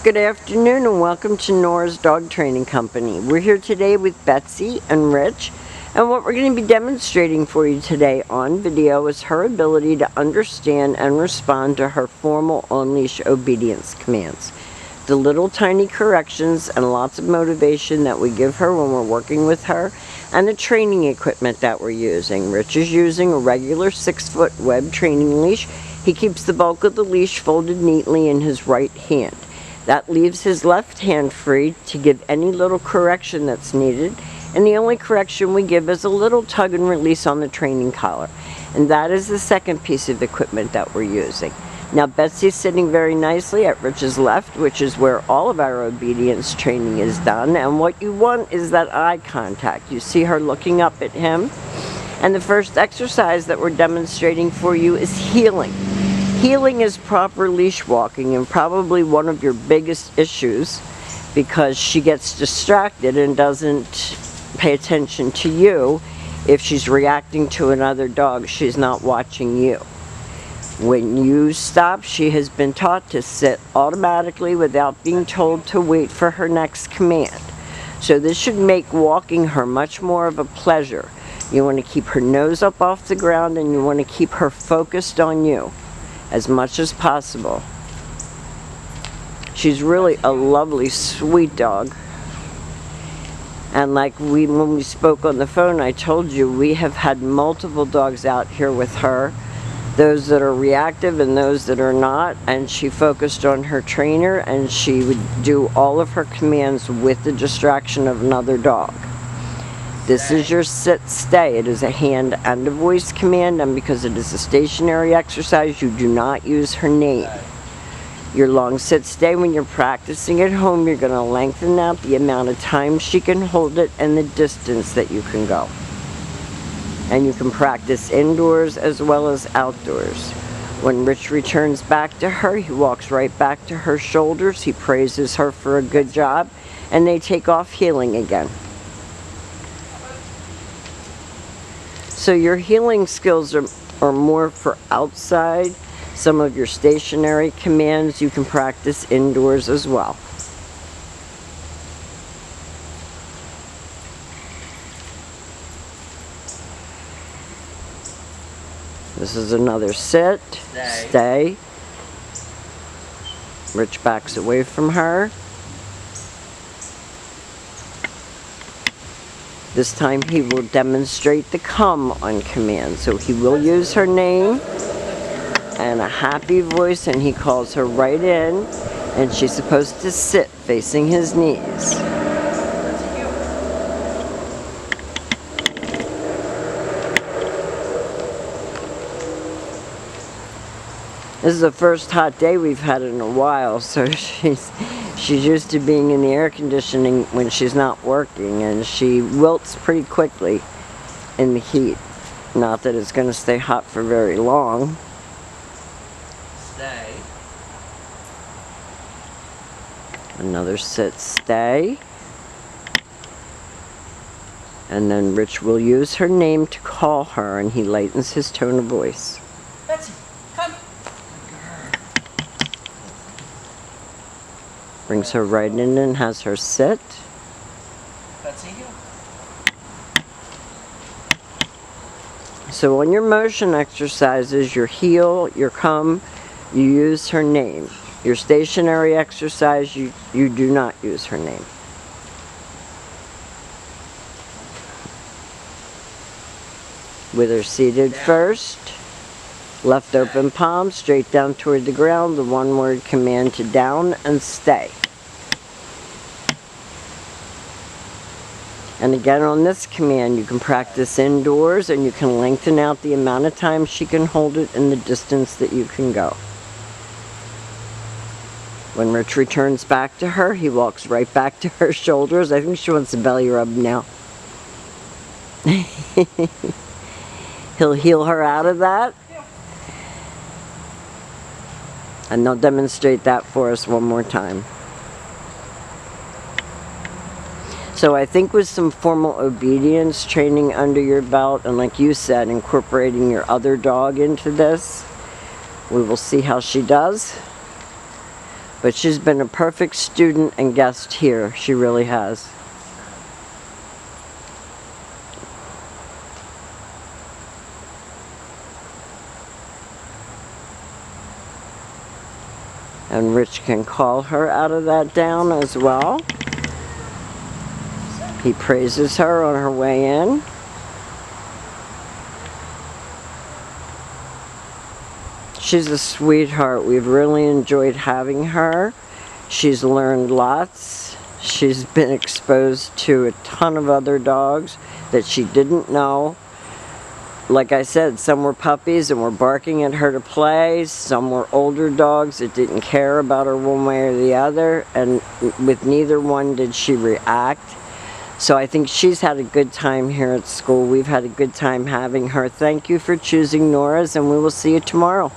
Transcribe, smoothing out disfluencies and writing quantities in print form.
Good afternoon and welcome to Nora's Dog Training Company. We're here today with Betsy and Rich, and what we're going to be demonstrating for you today on video is her ability to understand and respond to her formal on-leash obedience commands. The little tiny corrections and lots of motivation that we give her when we're working with her, and the training equipment that we're using. Rich is using a regular 6-foot web training leash. He keeps the bulk of the leash folded neatly in his right hand. That leaves his left hand free to give any little correction that's needed, and the only correction we give is a little tug and release on the training collar. And that is the second piece of equipment that we're using. Now Betsy's sitting very nicely at Rich's left, which is where all of our obedience training is done, and what you want is that eye contact. You see her looking up at him, and the first exercise that we're demonstrating for you is heeling. Heeling is proper leash walking, and probably one of your biggest issues, because she gets distracted and doesn't pay attention to you. If she's reacting to another dog, she's not watching you. When you stop, she has been taught to sit automatically without being told to wait for her next command. So this should make walking her much more of a pleasure. You want to keep her nose up off the ground, and you want to keep her focused on you as much as possible. She's really a lovely, sweet dog. And like when we spoke on the phone, I told you we have had multiple dogs out here with her, those that are reactive and those that are not, and she focused on her trainer, and she would do all of her commands with the distraction of another dog. This is your sit stay. It is a hand and a voice command, and because it is a stationary exercise, you do not use her name. Your long sit stay, when you're practicing at home, you're going to lengthen out the amount of time she can hold it and the distance that you can go. And you can practice indoors as well as outdoors. When Rich returns back to her, he walks right back to her shoulders. He praises her for a good job, and they take off heeling again. So your heeling skills are more for outside. Some of your stationary commands you can practice indoors as well. This is another sit, stay. Rich backs away from her. This time he will demonstrate the come on command. So he will use her name and a happy voice, and he calls her right in, and she's supposed to sit facing his knees. This is the first hot day we've had in a while, so she's used to being in the air conditioning when she's not working, and she wilts pretty quickly in the heat. Not that it's going to stay hot for very long. Stay. Another sit, stay. And then Rich will use her name to call her, and he lightens his tone of voice. Betsy, come. Brings her right in and has her sit. Betsy, heel. So on your motion exercises, your heel, your come, you use her name. Your stationary exercise, you do not use her name. With her seated first, left open palm straight down toward the ground, the one-word command to down and stay. And again on this command, you can practice indoors, and you can lengthen out the amount of time she can hold it and the distance that you can go. When Rich returns back to her, he walks right back to her shoulders. I think she wants a belly rub now. He'll heel her out of that. And they'll demonstrate that for us one more time. So I think with some formal obedience training under your belt, and like you said, incorporating your other dog into this, we will see how she does. But she's been a perfect student and guest here. She really has. And Rich can call her out of that down as well. He praises her on her way in. She's a sweetheart. We've really enjoyed having her. She's learned lots. She's been exposed to a ton of other dogs that she didn't know. Like I said, some were puppies and were barking at her to play. Some were older dogs that didn't care about her one way or the other. And with neither one did she react. So I think she's had a good time here at school. We've had a good time having her. Thank you for choosing Nora's, and we will see you tomorrow.